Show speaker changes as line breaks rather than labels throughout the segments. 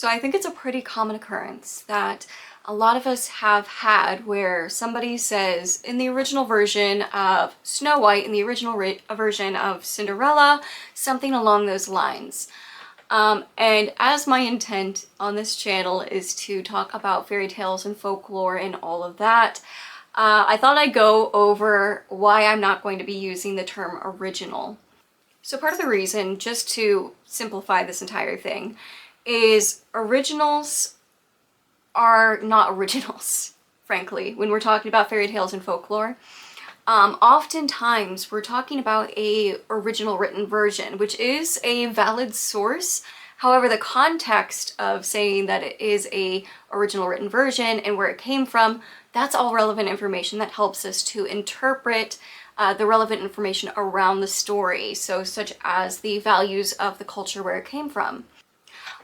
So I think it's a pretty common occurrence that a lot of us have had where somebody says in the original version of Snow White, in the original version of Cinderella, something along those lines. And as my intent on this channel is to talk about fairy tales and folklore and all of that, I thought I'd go over why I'm not going to be using the term original. So part of the reason, just to simplify this entire thing, is originals are not originals, frankly, when we're talking about fairy tales and folklore. Oftentimes we're talking about a original written version, which is a valid source. However, the context of saying that it is a original written version and where it came from, that's all relevant information that helps us to interpret the relevant information around the story, so such as the values of the culture where it came from.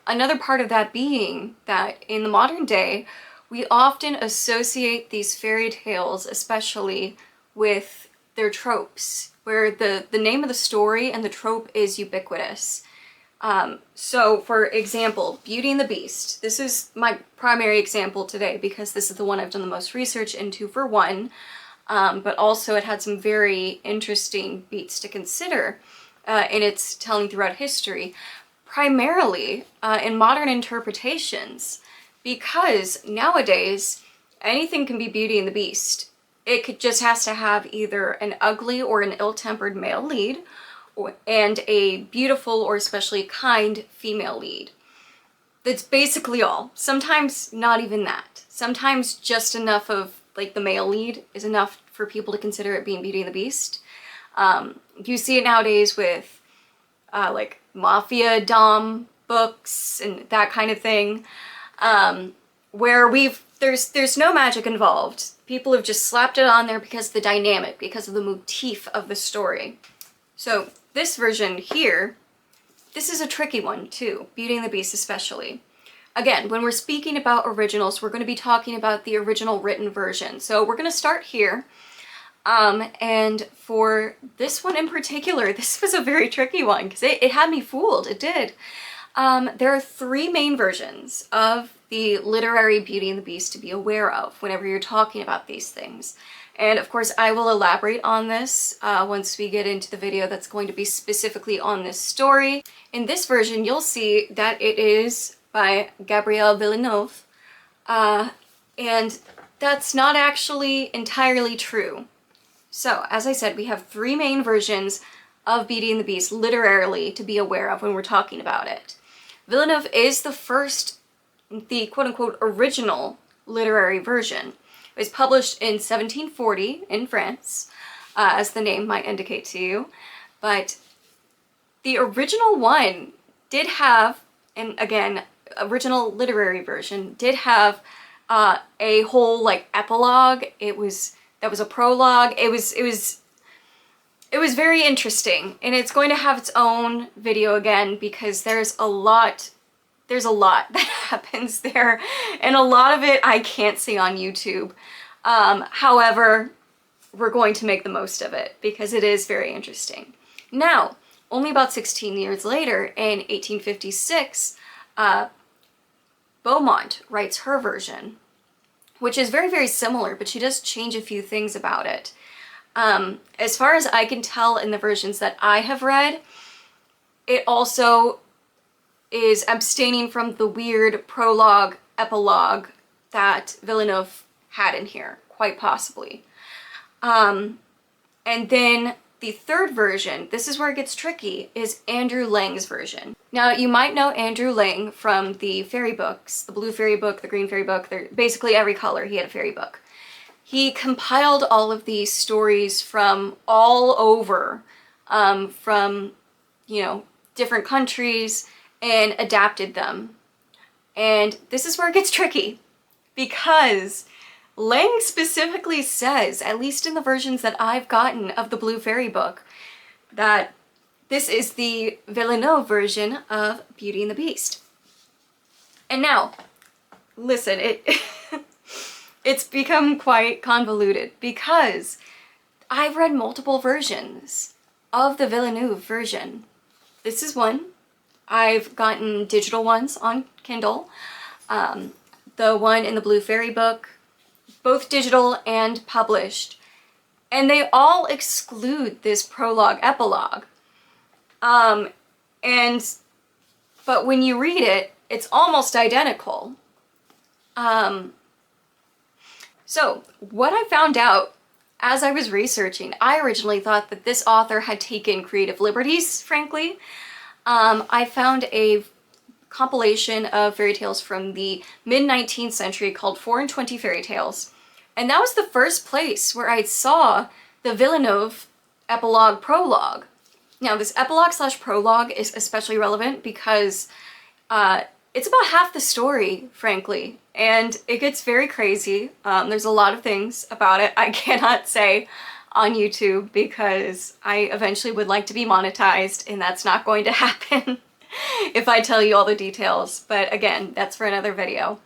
Another part of that being that in the modern day, we often associate these fairy tales, especially with their tropes, where the name of the story and the trope is ubiquitous. So for example, Beauty and the Beast. This is my primary example today because this is the one I've done the most research into for one, but also it had some very interesting beats to consider in its telling throughout history, primarily in modern interpretations, because nowadays anything can be Beauty and the Beast. It just has to have either an ugly or an ill-tempered male lead, and a beautiful or especially kind female lead. That's basically all. Sometimes not even that. Sometimes just enough of like the male lead is enough for people to consider it being Beauty and the Beast. You see it nowadays with like mafia dom books and that kind of thing, where there's no magic involved. People have just slapped it on there because of the dynamic, because of the motif of the story. So this version here, this is a tricky one too, Beauty and the Beast especially. Again, when we're speaking about originals, we're going to be talking about the original written version. So we're going to start here. And for this one in particular, this was a very tricky one because it had me fooled. It did. There are three main versions of the literary Beauty and the Beast to be aware of whenever you're talking about these things. And of course, I will elaborate on this once we get into the video that's going to be specifically on this story. In this version, you'll see that it is by Gabrielle Villeneuve, and that's not actually entirely true. So, as I said, we have three main versions of Beauty and the Beast literarily to be aware of when we're talking about it. Villeneuve is the first, the quote-unquote original literary version. It was published in 1740 in France, as the name might indicate to you, but the original one did have, and again, original literary version did have a whole like epilogue. That was a prologue. It was very interesting, and it's going to have its own video again because there's a lot that happens there, and a lot of it I can't see on YouTube. However, we're going to make the most of it because it is very interesting. Now, only about 16 years later, in 1856, Beaumont writes her version, which is very, very similar, but she does change a few things about it. As far as I can tell in the versions that I have read, it also is abstaining from the weird prologue, epilogue that Villeneuve had in here, quite possibly. And then the third version, this is where it gets tricky, is Andrew Lang's version. Now, you might know Andrew Lang from the fairy books, the blue fairy book, the green fairy book, basically every color he had a fairy book. He compiled all of these stories from all over, from, you know, different countries, and adapted them. And this is where it gets tricky, because Lang specifically says, at least in the versions that I've gotten of the Blue Fairy book, that this is the Villeneuve version of Beauty and the Beast. And now, listen, it's become quite convoluted because I've read multiple versions of the Villeneuve version. This is one. I've gotten digital ones on Kindle. The one in the Blue Fairy book, both digital and published. And they all exclude this prologue epilogue. But when you read it, it's almost identical. So what I found out as I was researching, I originally thought that this author had taken creative liberties, frankly. I found a compilation of fairy tales from the mid-19th century called 4 and 20 Fairy Tales. And that was the first place where I saw the Villeneuve epilogue prologue. Now, this epilogue slash prologue is especially relevant because it's about half the story, frankly, and it gets very crazy. There's a lot of things about it I cannot say on YouTube because I eventually would like to be monetized, and that's not going to happen if I tell you all the details. But again, that's for another video.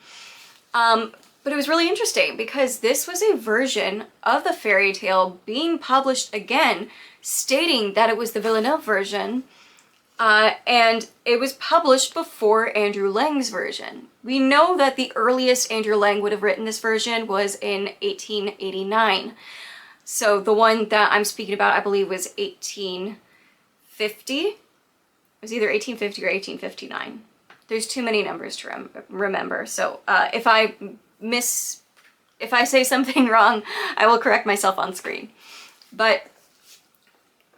But it was really interesting because this was a version of the fairy tale being published again, stating that it was the Villeneuve version, and it was published before Andrew Lang's version. We know that the earliest Andrew Lang would have written this version was in 1889. So the one that I'm speaking about, I believe, was 1850. It was either 1850 or 1859. There's too many numbers to remember. So if I say something wrong, I will correct myself on screen. But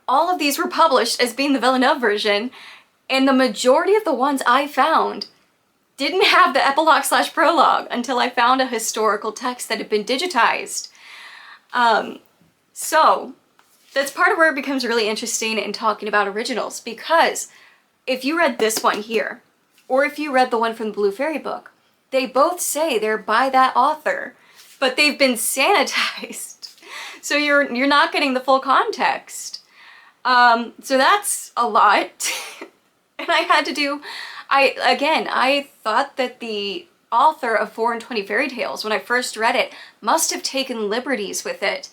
all of these were published as being the Villeneuve version, and the majority of the ones I found didn't have the epilogue slash prologue until I found a historical text that had been digitized. So that's part of where it becomes really interesting in talking about originals, because if you read this one here, or if you read the one from the Blue Fairy book, they both say they're by that author, but they've been sanitized. So you're not getting the full context. So that's a lot. And I had to do, I thought that the author of 4 and 20 Fairy Tales, when I first read it, must have taken liberties with it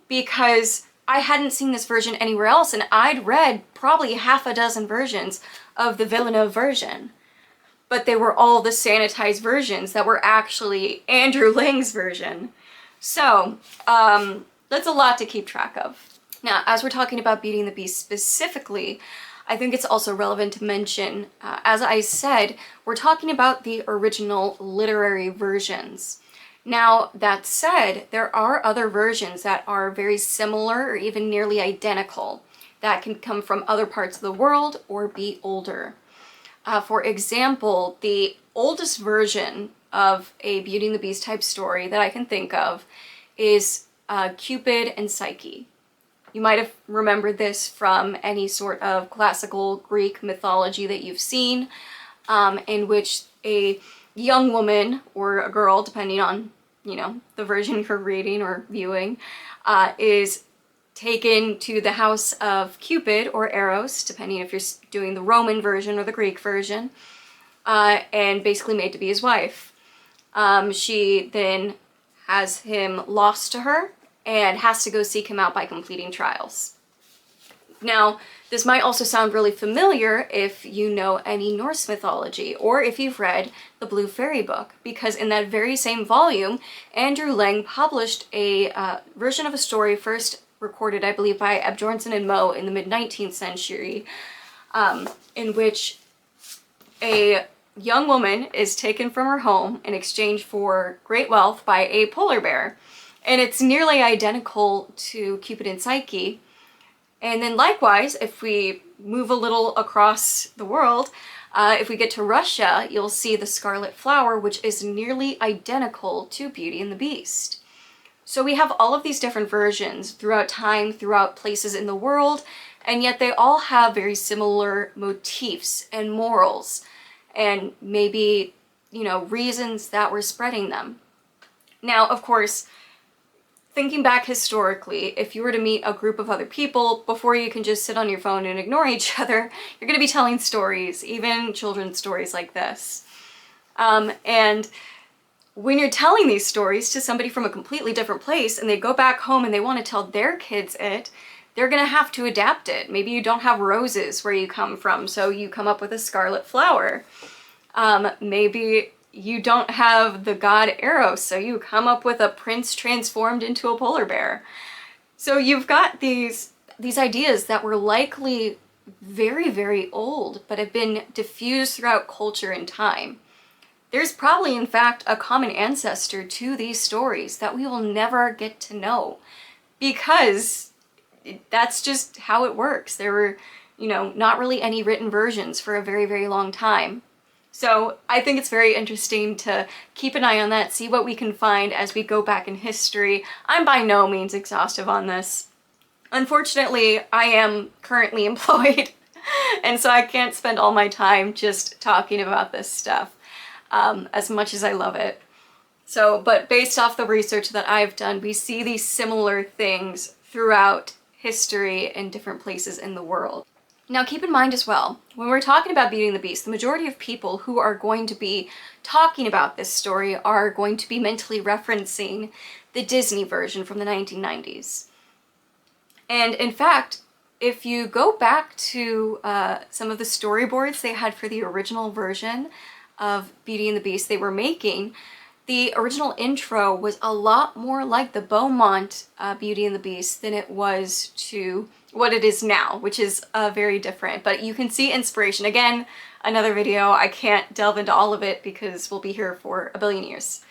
because I hadn't seen this version anywhere else, and I'd read probably half a dozen versions of the Villeneuve version. But they were all the sanitized versions that were actually Andrew Lang's version. So, that's a lot to keep track of. Now, as we're talking about Beauty and the Beast specifically, I think it's also relevant to mention, as I said, we're talking about the original literary versions. Now, that said, there are other versions that are very similar or even nearly identical that can come from other parts of the world or be older. For example, the oldest version of a Beauty and the Beast type story that I can think of is Cupid and Psyche. You might have remembered this from any sort of classical Greek mythology that you've seen, in which a young woman or a girl, depending on, the version you're reading or viewing, is taken to the house of Cupid or Eros, depending if you're doing the Roman version or the Greek version, and basically made to be his wife. She then has him lost to her and has to go seek him out by completing trials. Now, this might also sound really familiar if you know any Norse mythology, or if you've read the Blue Fairy book, because in that very same volume, Andrew Lang published a version of a story first recorded, I believe, by Abjornsen and Moe in the mid-19th century, in which a young woman is taken from her home in exchange for great wealth by a polar bear. And it's nearly identical to Cupid and Psyche. And then likewise, if we move a little across the world, if we get to Russia, you'll see the Scarlet Flower, which is nearly identical to Beauty and the Beast. So we have all of these different versions throughout time, throughout places in the world, and yet they all have very similar motifs and morals, and maybe, reasons that we're spreading them. Now, of course, thinking back historically, if you were to meet a group of other people, before you can just sit on your phone and ignore each other, you're going to be telling stories, even children's stories like this. And when you're telling these stories to somebody from a completely different place and they go back home and they want to tell their kids it, they're gonna have to adapt it. Maybe you don't have roses where you come from, so you come up with a scarlet flower. Maybe you don't have the god Eros, so you come up with a prince transformed into a polar bear. So you've got these ideas that were likely very, very old, but have been diffused throughout culture and time. There's probably, in fact, a common ancestor to these stories that we will never get to know, because that's just how it works. There were, not really any written versions for a very, very long time. So I think it's very interesting to keep an eye on that, see what we can find as we go back in history. I'm by no means exhaustive on this. Unfortunately, I am currently employed, and so I can't spend all my time just talking about this stuff, as much as I love it. So, but based off the research that I've done, we see these similar things throughout history in different places in the world. Now keep in mind as well, when we're talking about Beauty and the Beast, the majority of people who are going to be talking about this story are going to be mentally referencing the Disney version from the 1990s. And in fact, if you go back to some of the storyboards they had for the original version of Beauty and the Beast they were making, the original intro was a lot more like the Beaumont Beauty and the Beast than it was to what it is now, which is very different. But you can see inspiration. Again, another video. I can't delve into all of it because we'll be here for a billion years.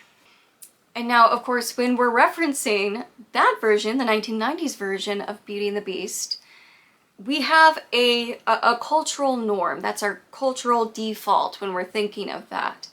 And now, of course, when we're referencing that version, the 1990s version of Beauty and the Beast, we have a cultural norm. That's our cultural default when we're thinking of that.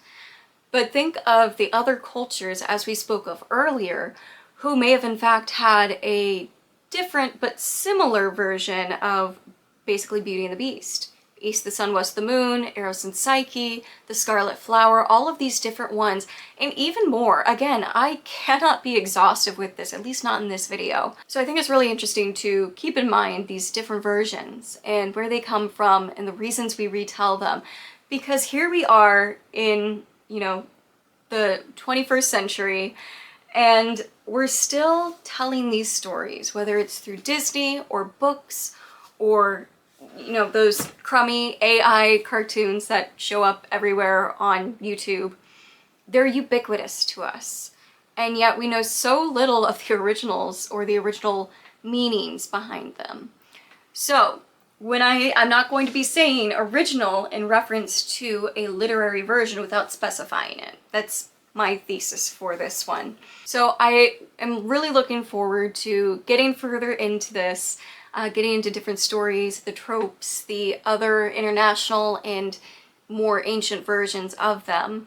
But think of the other cultures, as we spoke of earlier, who may have in fact had a different but similar version of basically Beauty and the Beast. East the Sun, West the Moon, Eros and Psyche, the Scarlet Flower, all of these different ones, and even more. Again, I cannot be exhaustive with this, at least not in this video. So I think it's really interesting to keep in mind these different versions and where they come from and the reasons we retell them. Because here we are in, the 21st century, and we're still telling these stories, whether it's through Disney or books or, those crummy AI cartoons that show up everywhere on YouTube. They're ubiquitous to us. And yet we know so little of the originals or the original meanings behind them. So when I'm not going to be saying original in reference to a literary version without specifying it. That's my thesis for this one. So I am really looking forward to getting further into this, getting into different stories, the tropes, the other international and more ancient versions of them,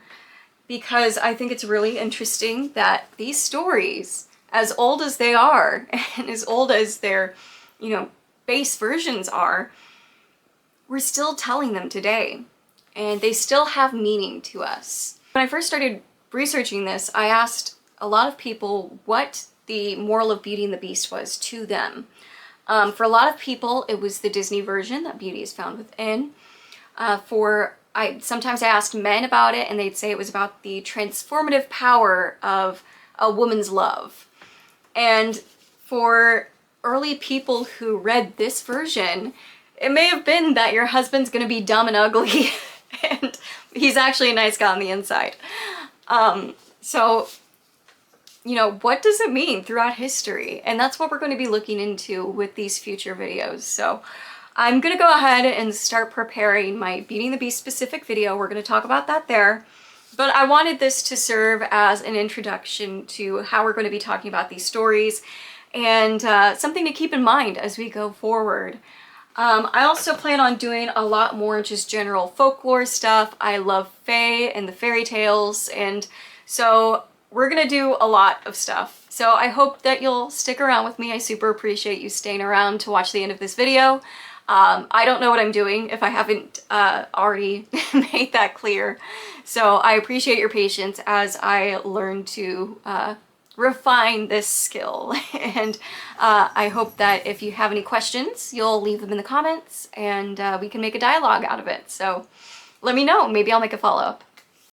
because I think it's really interesting that these stories, as old as they are, and as old as their, base versions are, we're still telling them today, and they still have meaning to us. When I first started researching this, I asked a lot of people what the moral of Beauty and the Beast was to them. For a lot of people, it was the Disney version, that beauty is found within. Sometimes I asked men about it, and they'd say it was about the transformative power of a woman's love. And for early people who read this version, it may have been that your husband's gonna be dumb and ugly, and he's actually a nice guy on the inside. So, what does it mean throughout history? And that's what we're going to be looking into with these future videos. So I'm going to go ahead and start preparing my Beauty and the Beast specific video. We're going to talk about that there. But I wanted this to serve as an introduction to how we're going to be talking about these stories and something to keep in mind as we go forward. I also plan on doing a lot more just general folklore stuff. I love fae and the fairy tales, and so we're gonna do a lot of stuff. So I hope that you'll stick around with me. I super appreciate you staying around to watch the end of this video. I don't know what I'm doing if I haven't already made that clear. So I appreciate your patience as I learn to refine this skill. And I hope that if you have any questions, you'll leave them in the comments and we can make a dialogue out of it. So let me know. Maybe I'll make a follow-up.